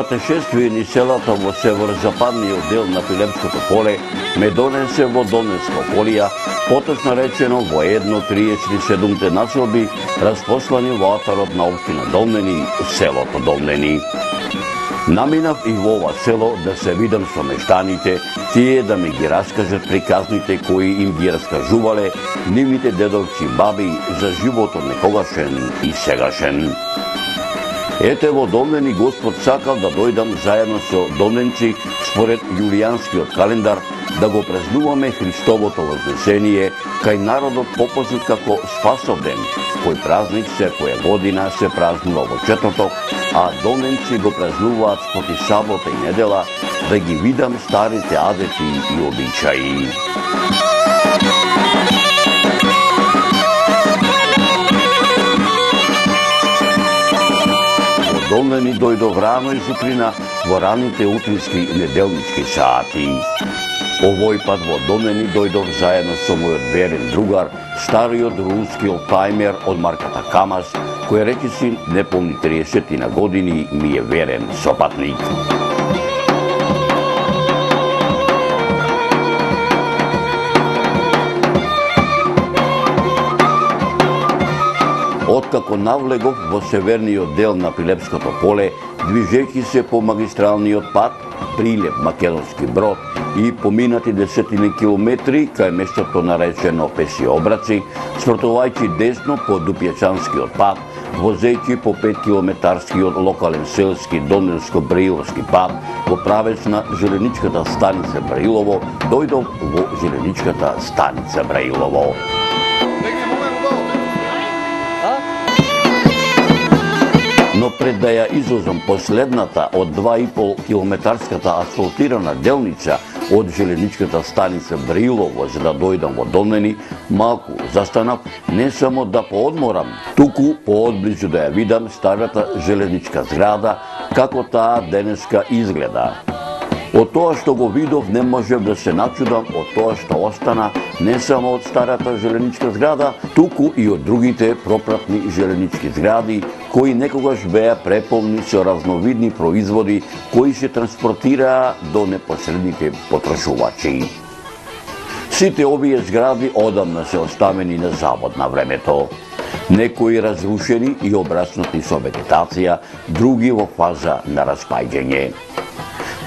пътешествие ни селата во северозападниот дел на Пилепското поле ме донесе во Долненска околија, поточно речено во 1.37 населби, распослани во атарот на општина Долнени, селото Долнени. Наминав и во ова село да се видам со мештаните, тие да ми ги раскажат приказните кои им ги раскажувале нивните дедовци баби за животот некогашен и сегашен. Ете во Долнени Господ сакал да дојдам заедно со долненци според јулијанскиот календар да го празнуваме Христовото вознесение кај народот попознат како Спасовден, кој празник секоја година се празнува во четврток, а долненци го празнуваат спроти сабота и недела да ги видам старите адети и обичаи. Долнени дојдов рано и сутрина во раните утрински неделнички сати. Овој пат во Долнени дојдов заедно со мојот верен другар, стариот руски олдтаймер од марката КамАЗ, кој речиси неполни 30 на години ми е верен сопатник. Откако навлегов во северниот дел на Пилепското поле, движејќи се по магистралниот пат Прилеп Македонски Брод и поминати десетини километри кај местото наречено Песиобраци, свртувајќи десно по Дупјачанскиот пат, возејќи по 5 километарскиот локален селски Долненско-Браиловски пат во правец на желеничката станица Браилово, дојдов во желеничката станица Браилово. Но пред да ја излезам последната од 2,5 километарската асфалтирана делница од желеничката станица Браилово за да дојдам во Долнени, малку застанав не само да поодморам, туку поодблизу да ја видам старата желеничка зграда, како таа денеска изгледа. Од тоа што го видов не можев да се начудам од тоа што остана не само од старата желеничка зграда, туку и од другите пропратни желенички згради, кои некогаш беа преполни со разновидни производи кои се транспортираа до непосредните потрошувачи. Сите овие згради одамна се оставени на забод на времето. Некои разрушени и обраснати со вегетација, други во фаза на распаѓање.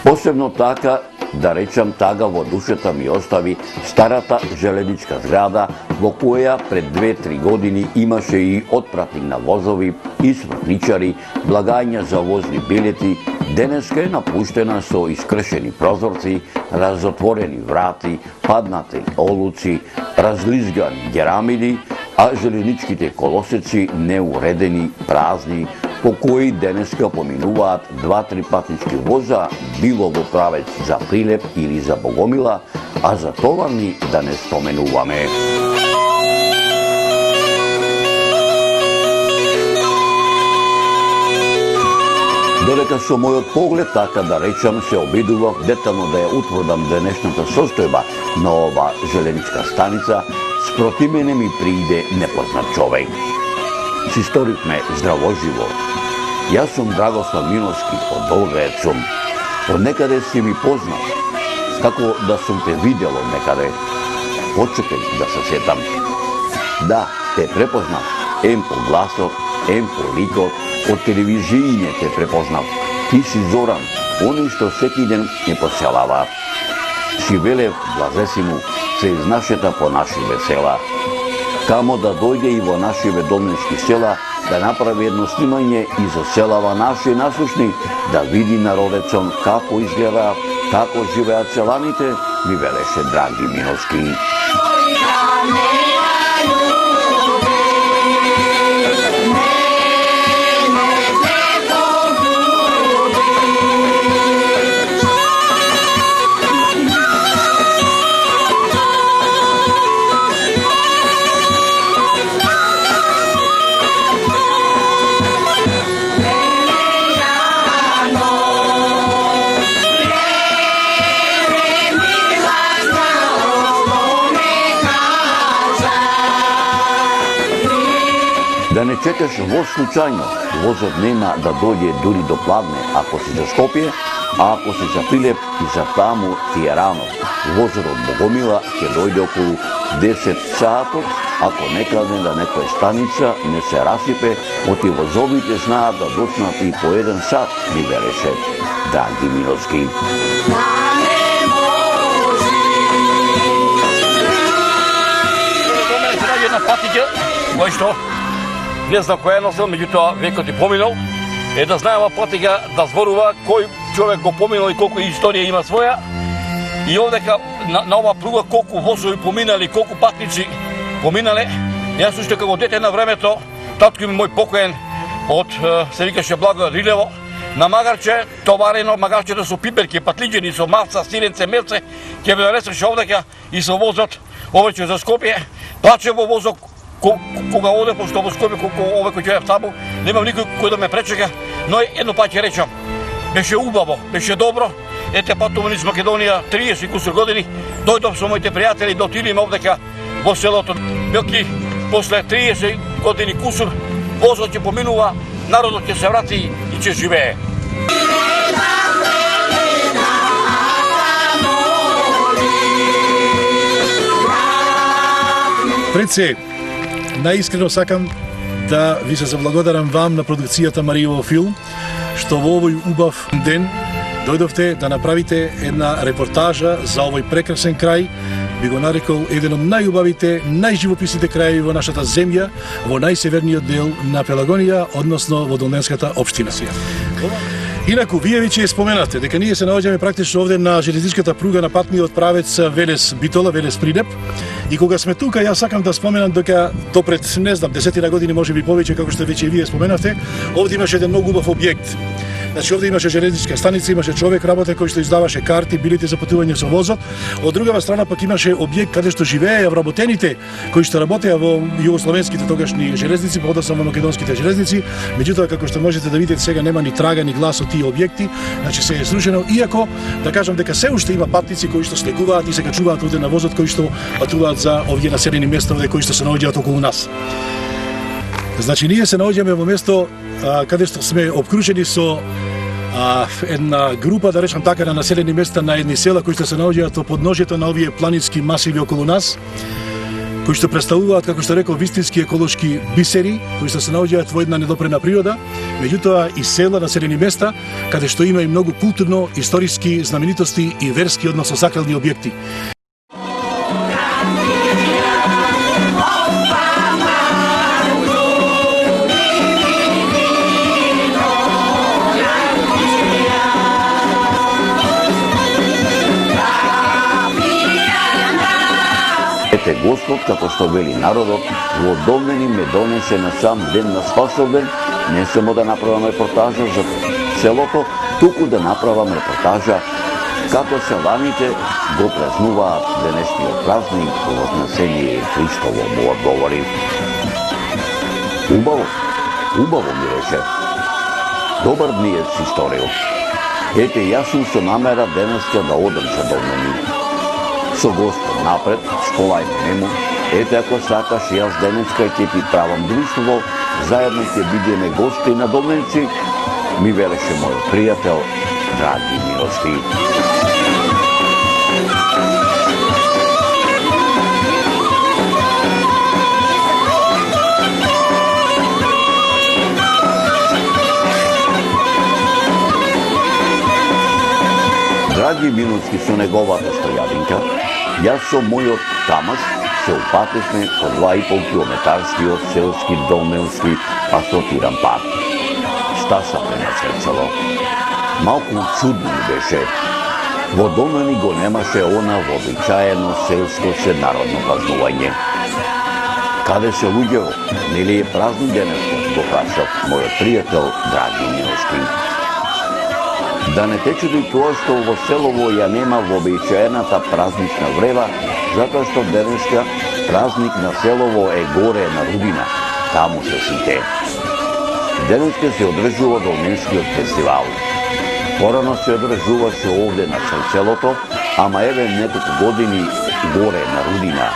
Посебно така, да речам тага во душата ми остави старата желеничка зграда во која пред 2-3 години имаше и отпратник на возови и свртничари, благања за возни билети, денеска е напуштена со искршени прозорци, разотворени врати, паднати олуци, разлизгани герамиди, а желеничките колосеци неуредени, празни, по кои денеска поминуваат 2-3 патнички воза, било во правец за Прилеп или за Богомила, а за товарни да не споменуваме. Додека со мојот поглед, така да речам, се обидував детално да ја утврдам денешната состојба на ова желеничка станица, спроти мене ми прииде непознат човек. Си сторивме здравоживо. Јас сум Драгослав Миновски, од Долгаец сум. Од некаде си ми познат, како да сум те видел од некаде. Почекај да се сетам. Да, те препознав, ем по гласот, ем по ликот, од телевизијне те препознав. Ти си Зоран, они што секи ден не поселава. Шивелев, блазеси му, се изнашета по наши весела. Камо да дојде и во нашиве долненски села, да направи едно снимање и за селава наши насушни, да види народецон како изгледа, како живеат селаните, ми велеше Драги Миновски. чекаш воз случајно, возот нема да дојде дури до Пладне, ако си за Скопје, а ако си за Прилеп и за таму ти е рано. Возот од Богомила ќе дојде околу 10 саатот, ако некаде на некоја станица не се расипе, оти возовите знаат да доцнат и по 1 сат, ми велеше Драги Миновски. Една патиќа, која што не знам која е носил, меѓутоа векот е поминал, е да знаева патиќа да зборува кој човек го поминал и колку историја има своја. И овдека на ова пруга колку возови поминали, колку патници поминале. Јас уште како дете на времето, татко ми мој покоен од се викаше Благојот Рилево, на магарче, товарено, магарчето со пиперки, патлиџени, со маца, сиренце, мерце, ќе ме донесеше овдека и со возот овече за Скопје. Плаче во возот кога оде, пошто во Скопје, овеќе ќе таму, немам никој кој да ме пречека, но едно пат ќе речам, беше убаво, беше добро. Ете патувам низ Македонија 30 и кусур години, дојдов со моите пријатели да отидеме овдека во селото Белки, после 30 години кусур, возот ќе поминува, народот ќе се врати и ќе живее. Пред се, наискрено сакам да ви се заблагодарам вам на продукцијата Маријово филм, што во овој убав ден дојдовте да направите една репортажа за овој прекрасен крај, би го нарекол еден од најубавите, најживописните крајеви во нашата земја, во најсеверниот дел на Пелагонија, односно во Долненската општина. Инаку, вие веќе споменавте дека ние се наоѓаме практично овде на железничката пруга на патниот правец Велес Битола, Велес Прилеп. И кога сме тука, јас сакам да споменам дека до пред, не знам, 10 години, може би повеќе, како што веќе и вие споменавте, овде имаше еден многу убав објект. Значи, овде имаше железничка станица, имаше човек работе кој што издаваше карти, билети за патување со возот. Од другава страна пак имаше објект каде што живееја вработените кои што работеа во југословенските тогашни железници, подоцна во македонските железници. Меѓутоа, како што можете да видите, сега нема ни трага ни глас од тие објекти, значи се е срушено, иако да кажам дека се уште има патници кои што слегуваат и се качуваат овде на возот, кои што патуваат за овие населени места овде кои што се наоѓаат околу нас. Значи, ние се наоѓаме во место каде што сме обкружени со една група, да речам така, на населени места на едни села кои што се наоѓаат во подножјето на овие планински масиви околу нас, кои што представуваат, како што рекол, вистински еколошки бисери, кои што се наоѓаат во една недопрена природа, меѓутоа и села, населени места, каде што има и многу културно, историски знаменитости и верски, односно сакрални објекти. Ете Господ, како што вели народот, во Домнени ме донесе на сам ден на Спасовден, не само да направам репортажа за селото, туку да направам репортажа како селаните го празнуваат денешниот празник во Вознесение Христово, му одговори. Убаво, убаво ми рече. Добар дниет си сторил. Ете, јас сум со намера денеска да одам за Домнени. Со Господ напред, сполајме нему, ете ако сакаш, јас денеска ќе ти правам друштво, заедно ќе бидеме гости на Домненци, ми велеше мојот пријател Драги Миновски. Драги Миновски со неговата стојадинка, јас со мојот камаз се упатевме по 2,5 километарскиот селски домненски асфалтиран пат. Стасавме на Црцало. Малку чудно ми беше. Во Домнени го немаше она вообичаено селско седнародно празнување. Каде се луѓето, нели е празник денеска, го прашав мојот пријател Драги Миновски. Да не те чуди тоа што во селово ја нема вообичаената празнична врева, затоа што денеска празник на селово е горе на Рудина, таму се сите. Денеска се одржува Долненскиот фестивал. Порано се одржуваше овде на селото, ама еве неколку години горе на Рудина,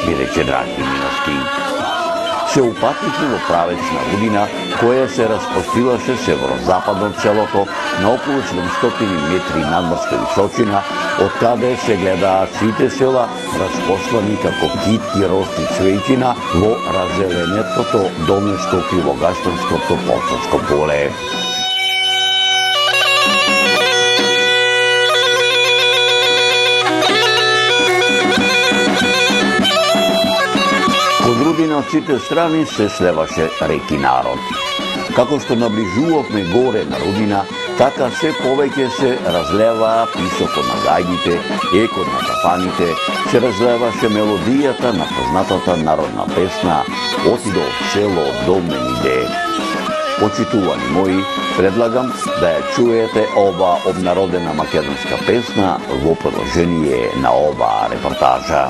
ми рече Драги Миновски. се упатихме во правец на Рудина, која се распростилаше северозападно од селото на околу 700 метри надморска височина, од каде се гледаат сите села распослани како китки рости цвејчина во раззеленетото Долнешко Кривогаштанското Полцарско поле. Од Рудина од сите страни се слеваше реки народ. Како што наближувавме горе на Рудина, така се повеќе се разлеваа писоко на гајдите, екот на кафаните, се разлеваше мелодијата на познатата народна песна "Отидо в село Долмениде". Почитувани мои, предлагам да ја чуете ова обнародена македонска песна во продолжение на оваа репортажа.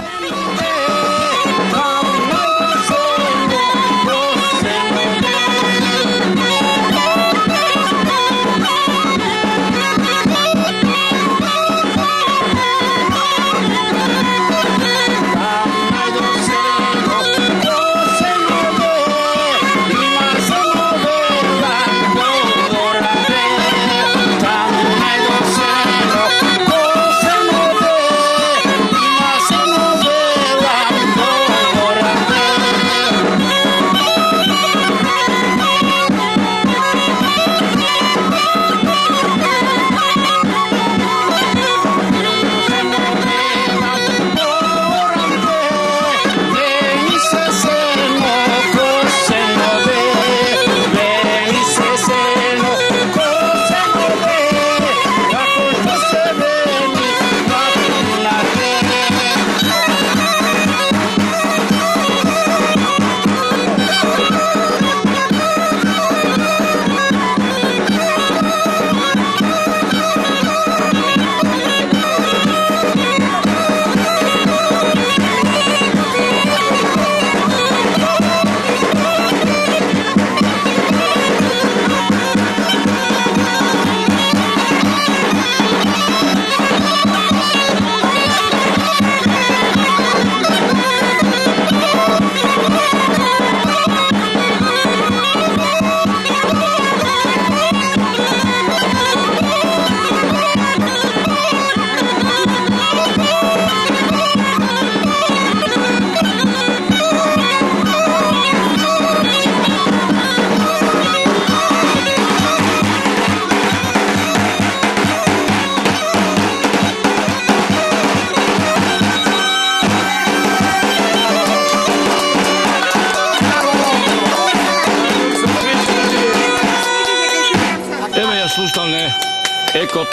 Екот,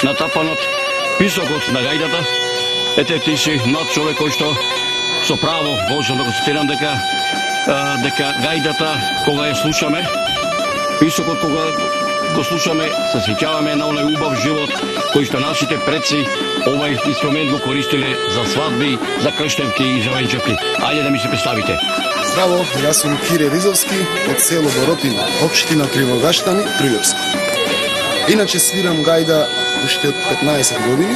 натапанот, писокот на гајдата. Ете ти си млад човек кој што со право можам да го цитирам дека гајдата кога ја слушаме, писокот кога го слушаме, се сеќаваме на оној убав живот кој што нашите предци овај инструмент го користиле за свадби, за крштевки и за венчавки. Ајде да ми се представите. Здраво, јас сум Кире Ризовски од село Боротина, општина Кривогаштани, Пријорско. Иначе свирам гајда уште од 15 години,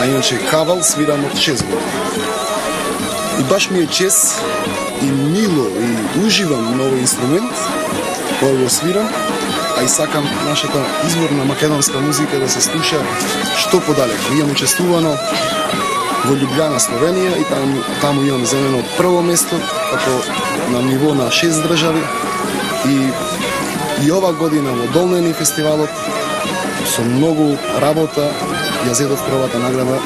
а иначе кавал свирам од 6 години. И баш ми е чест и мило и уживам на овој инструмент кој го свирам, а и сакам нашата изворна македонска музика да се слуша што подалеку. Имам учествувано во Љубљана, Словенија, и таму имам земено прво место, како на ниво на 6 држави. И ова година во Долнени фестивалот со многу работа ја зедов првата награда,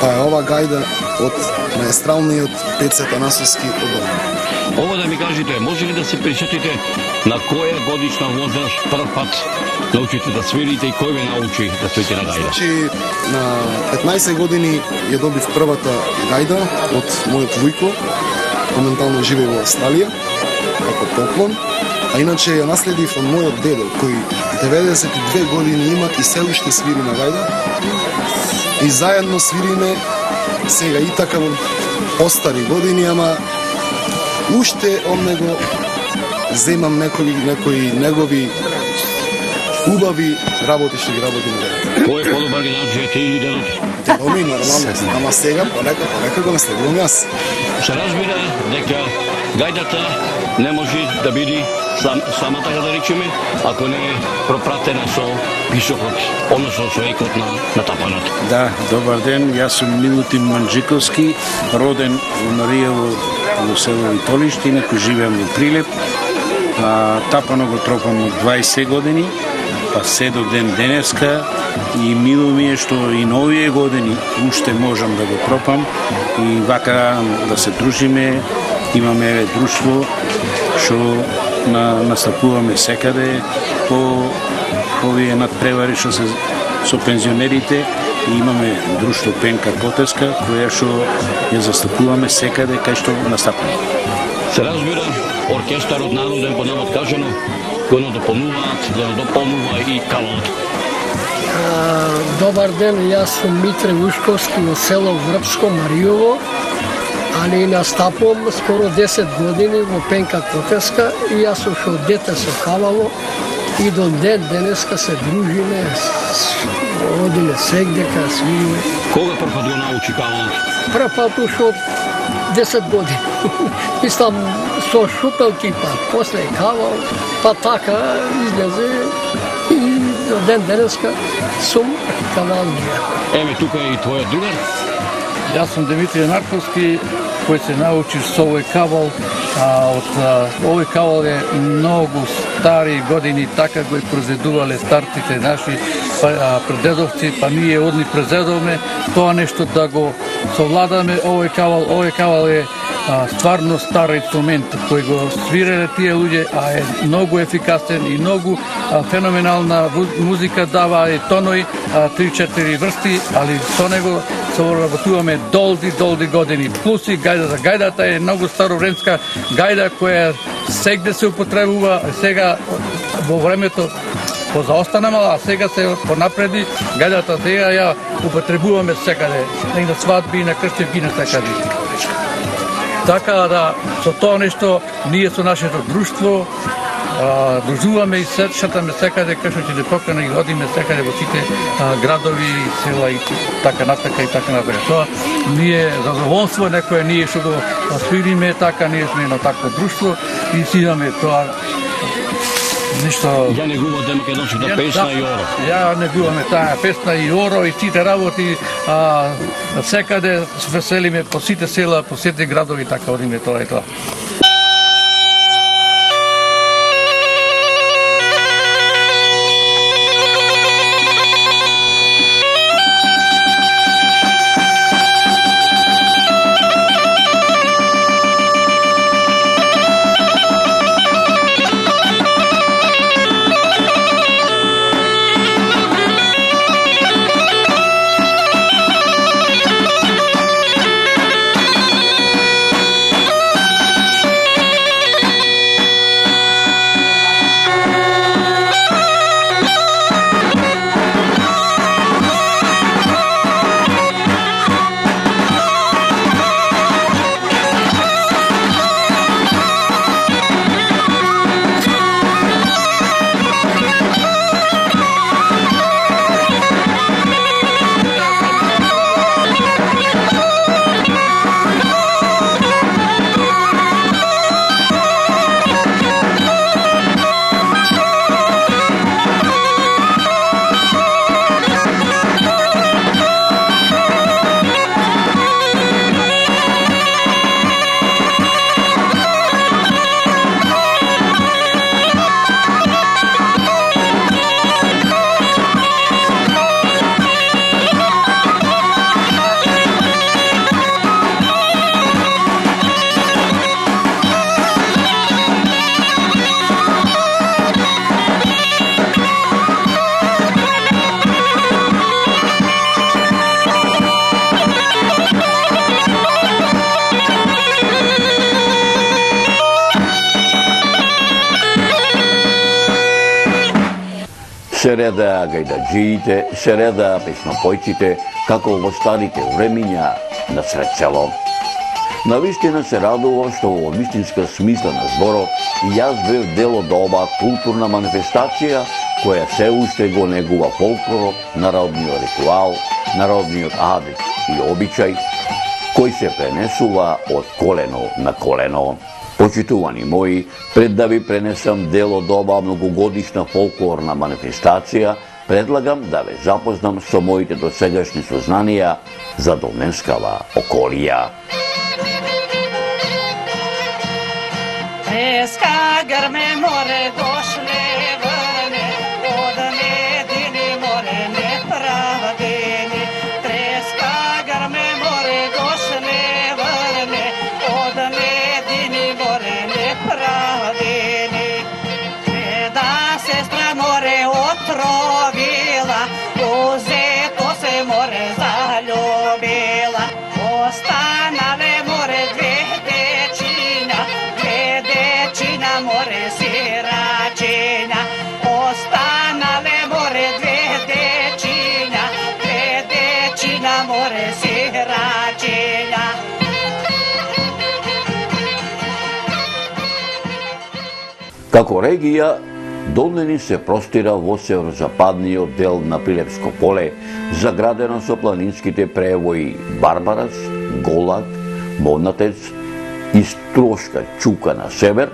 па е ова гајда од маестралниот Пеце Танасовски од Долнени. Ова да ми кажете, може ли да се присетите на која годишна возраст прв пат научите да свирите и кој ве научи да свирите на гајда? Значи, на 15 години ја добив првата гајда од мојот вујко, моментално живее во Австралија, како поклон. А иначе ја наследив од мојот дедо, кој 92 години има и се уште свири на гајда. И заедно свириме сега и така во постари години, ама уште од него земам некои негови убави работи што ги работи на гајда. Кој е подобар ги научи, ти или дедото? Дедо ми нормално, ама сега полека го наследувам јас. Се разбира дека гајдата не може да биде сама така да речеме, ако не е пропратена со писокот, односно со екот на тапанот. Да, добар ден, јас сум Милутин Манджиковски, роден во Маријево во село Витолиште, инаку живеам во Прилеп. Тапано го тропам од 20 години, па се до ден денеска и мило ми е што и на овие години уште можам да го тропам и вака да се дружиме, имаме друштво што настапуваме секаде по овие надпревари што се со пензионерите и имаме друштво Пенка Котеска која што ја застапуваме секаде кај што настапуваме. Се разбира, оркестарот народен по навод кажано, кој дополнува и кавалот. Добар ден, јас сум Митре Вушковски од село Врбско, Маријово, али настапувам скоро 10 години во Пенка Котеска и јас сум од дете со кавало и до ден денеска се дружиме, одиме сегдека, свириме. Кога прв пат го научи кавалот? Прв пат ушо 10 години. Мислам со шупелки, па после кавал, па така излезе и до ден денеска сум кавалджија. Еме, тука е и твојот другар? Јас сум Димитрije Марковски, кој се научи со овој кавал. Овој кавал е многу стари години, така го и произведувале старците наши предедовци, па ние од нив презедовме тоа нешто да го совладаме овој кавал. Овој кавал е стварно стар инструмент кој го свиреле тие луѓе, а е многу ефикасен и многу феноменална музика дава и тонои, 3-4 врсти, али со него се работуваме долги години. Плюс и гајдата. Гајдата е многу старовремска гајда која сегде се употребува, сега во времето позаостана мала, а сега се понапреди. Гајдата сега ја употребуваме секаде, и на свадби, и на крстевки, на секаде. Така да, со тоа нешто, ние со нашето друштво дружуваме и шетаме секаде, кај што ќе да покана и одиме секаде во сите градови, села и така натака и така напред. Тоа ние задоволство некое, ние што го свириме така, ние сме на такво друштво и си имаме тоа нешто. Ја негувате македонската песна и оро. Ја негуваме таа песна и оро и сите работи, секаде се веселиме по сите села, по сите градови, така одиме тоа и тоа. Се редаа гајдаджиите, се редаа песнопојците, како во старите времиња на сред село. Навистина се радувам што во вистинска смисла на зборот и јас бев дел од оваа културна манифестација која се уште го негува фолклорот, народниот ритуал, народниот адет и обичај, кој се пренесува од колено на колено. Почитувани мои, пред да ви пренесам дел од оваа многогодишна фолклорна манифестација, предлагам да ве запознам со моите досегашни сознанија за Долненскава околија. Треска грме море дошле врне, од медини море неправдени. Треска грме море дошле врне, од медини море неправдени. Еда сестра море отровила, узето се море заљубила. Останале море две дечиња, море сирачиња, останале море две дечиња море сирачиња. Како регија, Долнени се простира во северозападниот дел на Прилепско поле, заградено со планинските превои Барбарас, Голак, Монатец и Струшка Чука на север,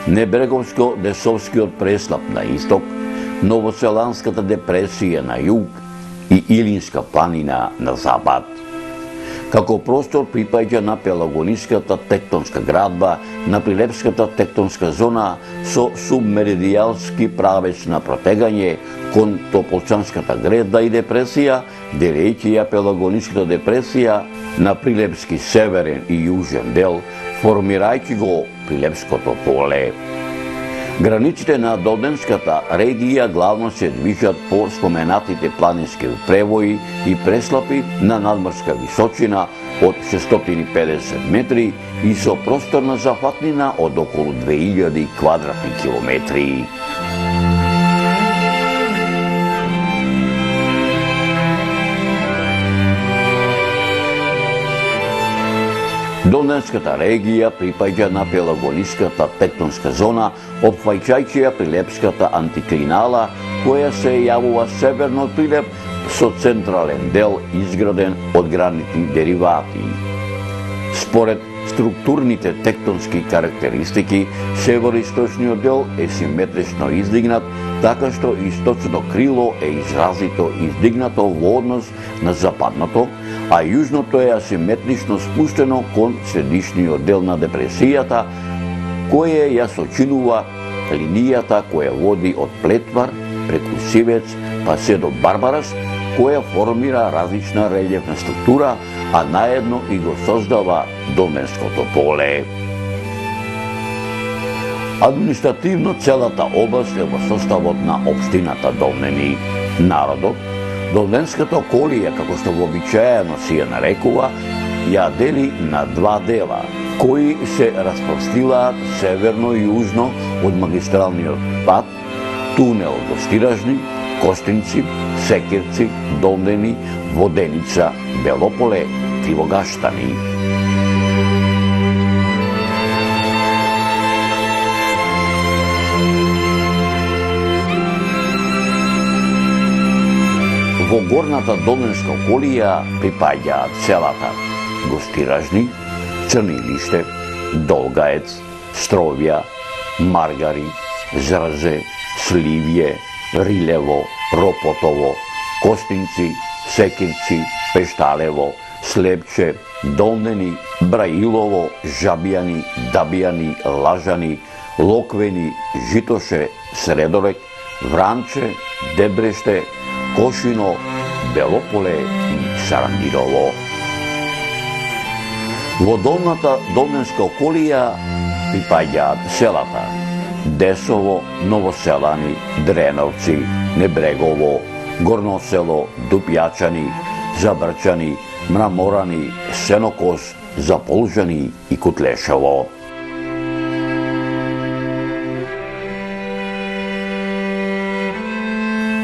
Небреговско-Десовскиот преслап на исток, Новоселанската депресија на југ и Илинска планина на запад. Како простор припаѓа на пелагониската тектонска градба, на Прилепската тектонска зона со субмеридијалски правец на протегање кон Тополчанската греда и депресија, делејќи ја пелагониската депресија на Прилепски северен и јужен дел, формирајќи го Прилепското поле. Границите на Долненската регија главно се движат по споменатите планински превои и преслапи на надморска височина од 650 метри и со просторна зафатнина од околу 2000 квадратни километри. Долненската регија припаѓа на пелагониската тектонска зона, опфаќајќи ја Прилепската антиклинала, која се јавува северно од Прилеп со централен дел изграден од гранитни деривати. Според структурните тектонски карактеристики, североисточниот дел е симетрично издигнат, така што источното крило е изразито издигнато во однос на западното, а јужното е асиметрично спуштено кон средишниот дел на депресијата, кое ја сочинува линијата која води од Плетвар преку Сивец па се до Барбарас, која формира различна релјефна структура, а наедно и го создава Долненското поле. Административно целата област е во составот на општината Долнени. Народот, Долненската околија, како што вообичаено си ја нарекува, ја дели на два дела, кои се распростилаат северно и јужно од магистралниот пат, тунел до Стиражни, Костинци, Секирци, Долнени, Воденица, Белополе, Кривогаштани. Во горната Долненска околија припаѓаат селата Гостиражни, Црнилиште, Долгаец, Стровја, Маргари, Зрзе, Сливје, Рилево, Ропотово, Костинци, Секирци, Пешталево, Слепче, Долнени, Браилово, Жабјани, Дабјани, Лажани, Локвени, Житоше, Средорек, Вранче, Дебреште, Кошино, Белополе и Сарандирово. Во долната Долненска околија припаѓаат селата Десово, Новоселани, Дреновци, Небрегово, Горносело, Дупјачани, Забрчани, Мраморани, Сенокос, Заполжани и Кутлешево.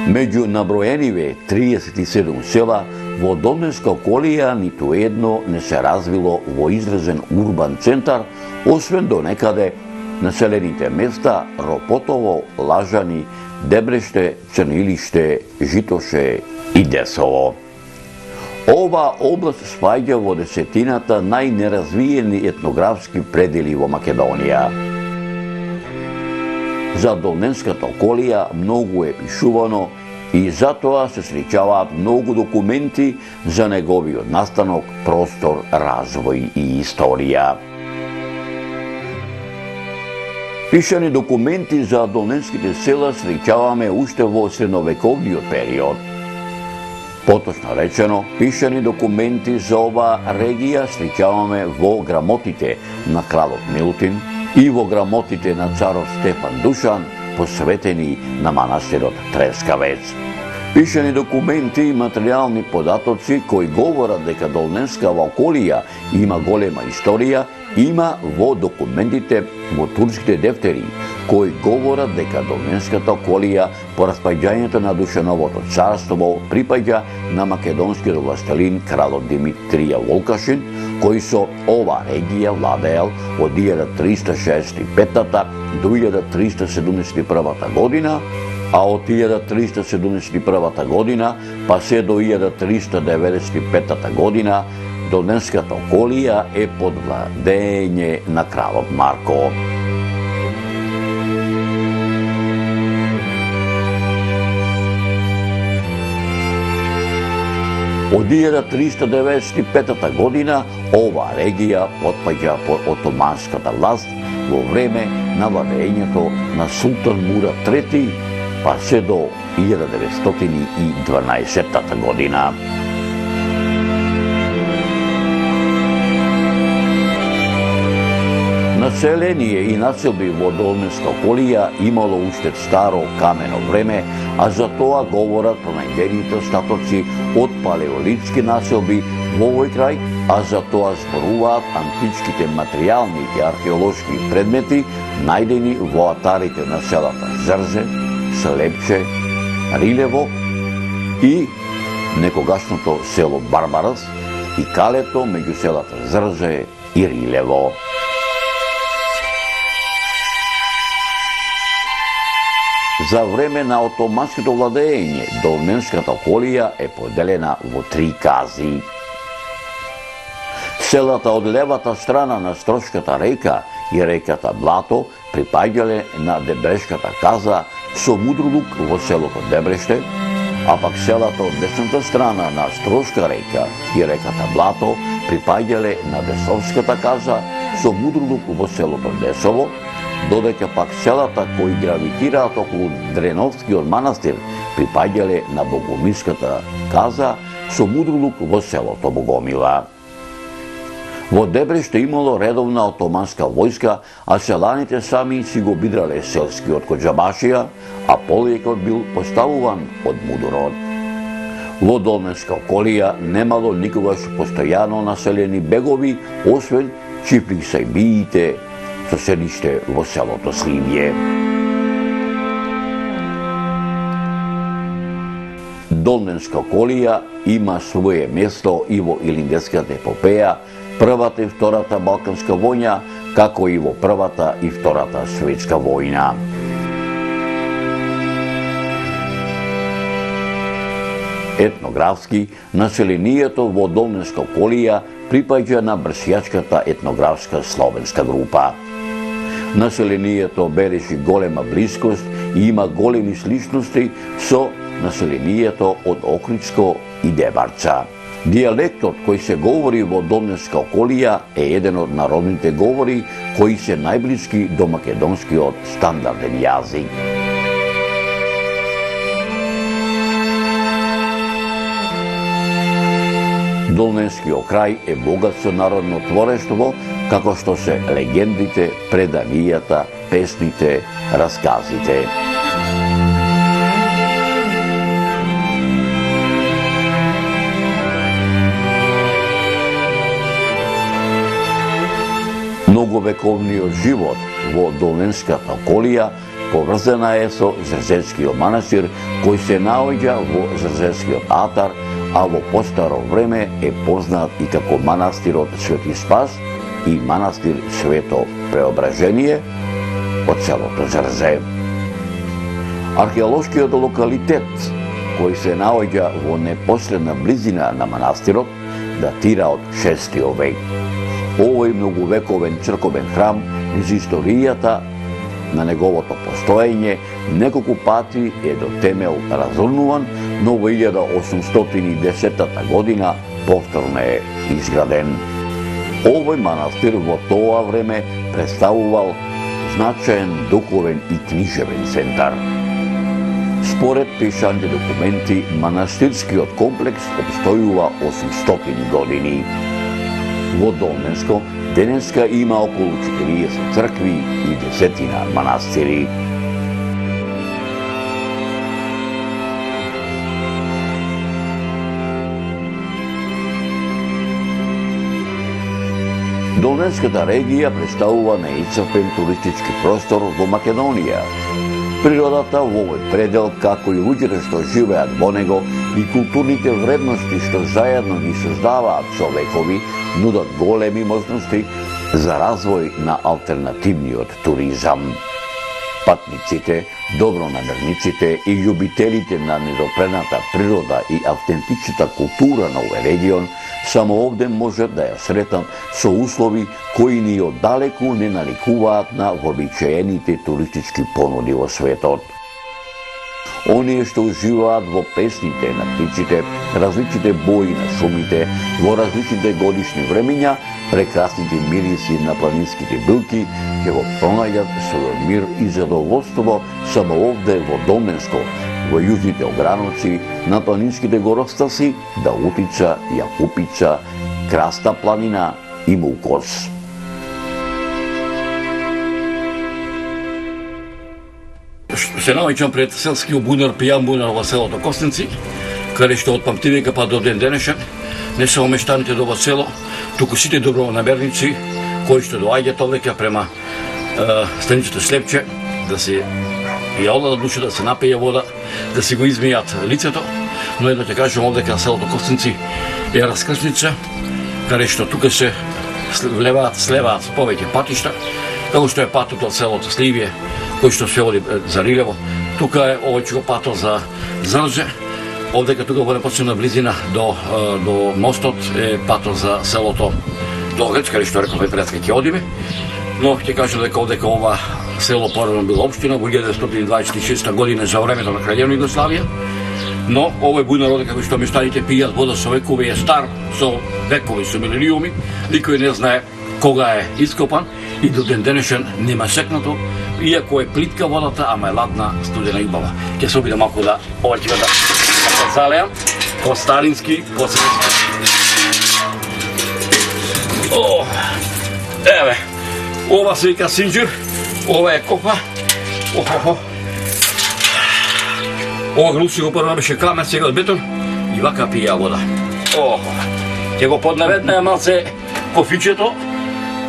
Меѓу наброениве 37 села во Долненска околија ниту едно не се развило во изразен урбан центар, освен до некаде населените места Ропотово, Лажани, Дебреште, Црнилиште, Житоше и Десово. Ова област спаѓа во десетината најнеразвиени етнографски предели во Македонија. За Долненската околија многу е пишувано и затоа се среќаваат многу документи за неговиот настанок, простор, развој и историја. Пишани документи за долненските села среќаваме уште во средновековниот период. Поточно речено, пишани документи за оваа регија среќаваме во грамотите на кралот Милутин и во грамотите на царот Стефан Душан, посветени на манастирот Трескавец. Пишани документи и материјални податоци кои говорат дека Долненскава околија има голема историја, има во документите во турските дефтери, кои говорат дека Долненската околија по распаѓањето на Душановото царство припаѓа на македонскиот властелин кралот Димитрија Волкашин, кој со ова регија владеел од 1365 до 1371 година, а од 1371 година па се до 1395 година Долненската околија е под владење на кралот Марко. Од 1395 година ова регија потпаѓа под отоманската власт во време на владењето на Султан Мурад III, па се до 1912 година. Население и населби во Долненска околија имало уште старо камено време, а за тоа говорат пронајдените остатоци од палеолитски населби во овој крај, а за тоа зборуваат античките материјални и археолошки предмети најдени во атарите на селата Зрзе, Слепче, Рилево и некогашното село Барбарас и калето меѓу селата Зрзе и Рилево. За време на отоманското владење, Долненската околија е поделена во 3 кази. Селата од левата страна на Строшката река и реката Блато припаѓале на Дебрешката каза со мудролук во селото Дебреште, а пак селата од десната страна на Строшка река и реката Блато припаѓале на Десовската каза со мудролук во селото Десово, додека пак селата кои гравитираат околу Дреновскиот манастир припаѓале на Богомилската каза со мудролук во селото Богомила. Во Дебреште имало редовна отоманска војска, а селаните сами си го бидрале селскиот коџабашија, а полејкот бил поставуван од мудурот. Во Долненска околија немало никогаш постојано населени бегови, освен Чифлик Сајбиите, со седиште во селото Сливје. Долненска околија има свое место и во Илиндетската епопеја, првата и втората Балканска војна, како и во првата и втората светска војна. Етнографски, населението во Долненска околија припаѓа на брсјачката етнографска словенска група. Населението бележи голема блискост и има големи сличности со населението од Охридско и Дебарца. Диалектот кој се говори во Долненска околија е еден од народните говори кои се најблиски до македонскиот стандарден јазик. Долненскиот крај е богат со народно творештво, како што се легендите, преданијата, песните, расказите. Многовековниот живот во Долненската околија поврзана е со Зрзецкиот манастир, кој се наоѓа во Зрзецкиот атар, а во постаро време е познат и како манастирот Свети Спас и манастир Свето Преображение од селото Зрзе. Археолошкиот локалитет koji se naođa vo neposredna blizina na manastirot, datira od 6. vek. Ovoj mnogovekoven crkoven hram iz istorijata na неговото постоење неколку пати е до темел разрнуван, но во 1810 година повторно е изграден. Овој манастир во тоа време представувал значаен духовен и книжевен центар. Според пишаните документи, манастирскиот комплекс обстојува 800 години. Во Долнеско денеска има околу 40 цркви и 10 манастири. Долнеската регија представува неисцрпен туристички простор во Македонија. Природата во овој предел, како и луѓето што живеат во него и културните вредности што заедно ги создаваат човекови, нудат големи можности за развој на алтернативниот туризам. Патниците, добронамерниците и љубителите на недопрената природа и автентичната култура на овој регион само овде можат да ја сретат со услови кои ни оддалеку не наликуваат на вообичаените туристички понуди во светот. Оние што уживаат во песните на птиците, различните бои на шумите, во различните годишни времења, прекрасните мириси на планинските билки, ќе го пронајдат својот мир и задоволство само овде во Долнеско, во јужните ограноци, на планинските горостаси, Даутица, Јакупица, Краста планина и Мулкос. Се наоѓам пред селскиот бунар, пијан бунар во селото Костенци, каде што од памтивека па до ден денешен не само мештаните до во село, туку сите добронамерници кои што доаѓаат овека према станицата Слепче, да се ја одат душа, да се напије вода, да се го измијат лицето, но едно ќе кажам овдека на селото Костенци е раскршница, каде што тука се слеваат повеќе патишта, како што е патот од селото Сливие, кој што се оди за Рилево. Тука е овој патот за Зрже. Овдека тука во непосредна близина до мостот е патот за селото Догрец, каде што рековме пред ќе одиме. Но ќе кажам дека овдека ова село порано било општина во 1926 година за времето на Краљевна Југославија. Но овој бујнар овдека кој што мештаните пијат вода со векови е стар, со векови, со милениуми, никој не знае кога е ископан и до ден денешен нема секнато, иако е плитка водата, ама е ладна, студена и убава. Ќе се обидам малку да ова ќе да залеам, по старински, по средски. Еве, ова се вика синџир, ова е копа. Ова глуси го прво беше камен, сега од бетон и вака пија вода. Ќе го поднаведнеме малце кофичето,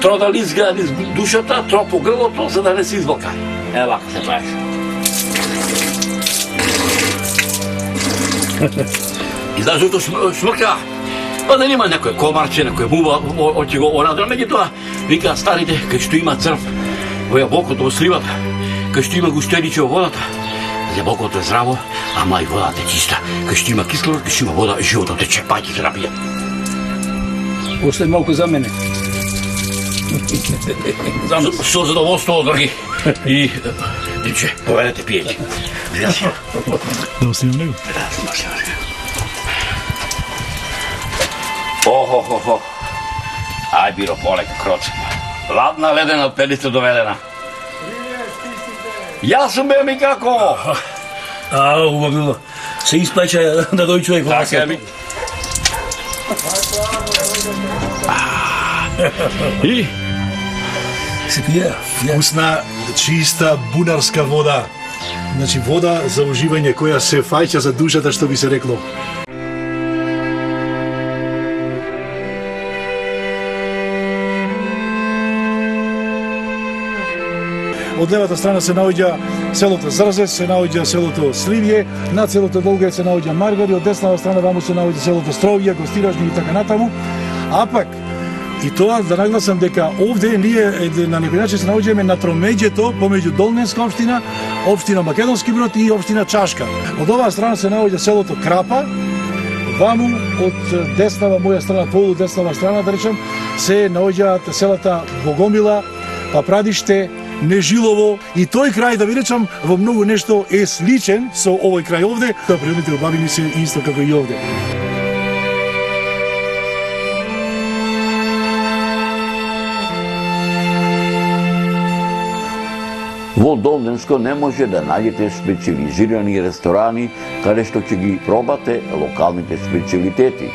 тро да лизга низ душата, тро по грлото, за да не се извлка. Вака се правиш. И знаеш зашто шмрка? Па да нема некој комарче, некој мува, ќе го орадра. Меѓутоа, вика старите, кај што има црв во јаболкото, во сливата, кај што има гуштениче во водата, јаболкото е здраво, ама и водата е чиста. Кај што има кислород, кај што има вода, животот тече, пајте терапија. Още малку за мене. Со задоволство, драги. И, Димче, поведете пиење. Да оставим него? Да, оставим него. Охо. Ај, биро, полека, кроца. Ладна, ледена, пелите доведена. Јас сум бе ми како? Ова било. Се исплача да дојде човек во Така ми. И? се пија. Вкусна, чиста бунарска вода. Значи вода за уживање која се фаќа за душата, што би се рекло. Од левата страна се наоѓа селото Зрзе, се наоѓа селото Сливје, на селото Долгец се наоѓа Маргари, од десната страна ваму се наоѓа селото Стровје, Гостиражни и така натаму. А пак, И тоа да нагласам дека овде ние на некој начин се наоѓаме на тромеѓето помеѓу Долненска општина, општина Македонски Брод и општина Чашка. Од оваа страна се наоѓа селото Крапа, ваму од деснава моја страна, полу деснава страна да речем, се наоѓаат селата Богомила, Папрадиште, Нежилово и тој крај да ви речам во многу нешто е сличен со овој крај овде, тоа природните убавини се исто како и овде. Во Долненско не може да најдете специализирани ресторани каде што ќе ги пробате локалните специалитети.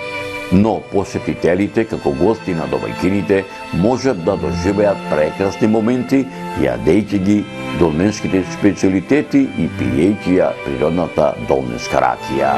Но посетителите, како гости на домаќините, можат да доживеат прекрасни моменти, јадејќи ги долненските специалитети и пиејќи ја природната долненска ракија.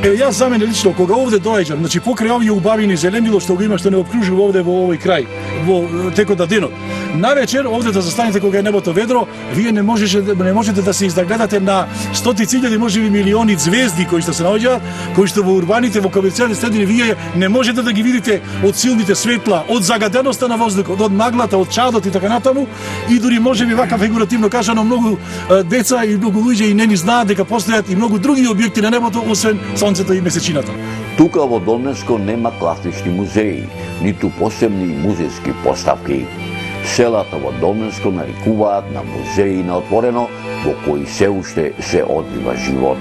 Јас за мене лично, кога овде доаѓам, значи покрај овие убавини зеленило што го има, што не обкружува овде во овој крај, во текот на денот. Навечер, овде да застанете кога е небото ведро, вие не можете да се издагледате на стотици илјади, можеби милиони звезди кои што се наоѓаат, кои што во урбаните, во комерцијални средини вие не можете да ги видите од силните светла, од загаденоста на воздухот, од маглата, од чадот и така натаму, и дури можеби вака фигуративно кажано многу деца и многу луѓе и не ни знаат дека постојат и многу други објекти на небото освен сонцето и месечината. Тука во Долненско нема класични музеи, ниту посебни музејски поставки. Селата во Долненско нарекуваат на музеи на отворено, во кои се уште се одвива живот.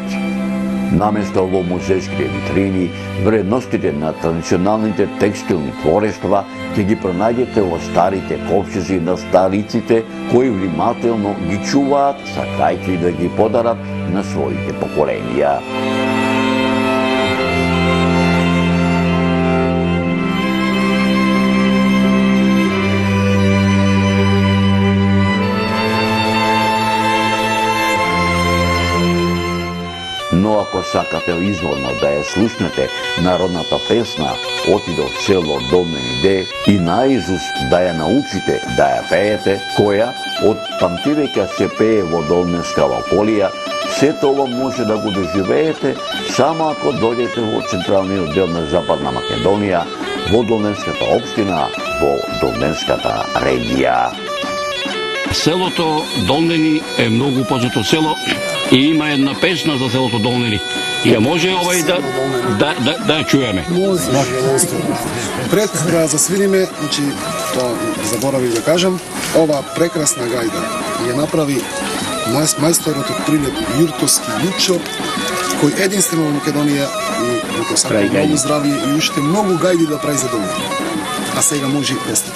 Наместо во музејските витрини, вредностите на традиционалните текстилни творештва ќе ги пронајдете во старите ковчези на стариците, кои внимателно ги чуваат, сакајќи да ги подарат на своите поколенија. Но ако сакате изворно да ја слушнете народната песна "Отидов в село Долнениде" и наизуст да ја научите да ја пеете, која од памтивека се пее во Долненска околија, се тоа може да го доживеете само ако дојдете во централниот дел на Западна Македонија, во Долненската општина, во Долненската регија. Селото Долнени е многу познато село и има една песна за селото Долнени. Ја може да ја чуеме. Пред да засвириме, значи тоа заборавив да кажам, ова прекрасна гајда ја направи мајсторот од Прилеп Јуртовски Јучо, кој единствено во Македонија и го сака многу здравје и уште многу гајди да прави за Долнени. А сега може и песна.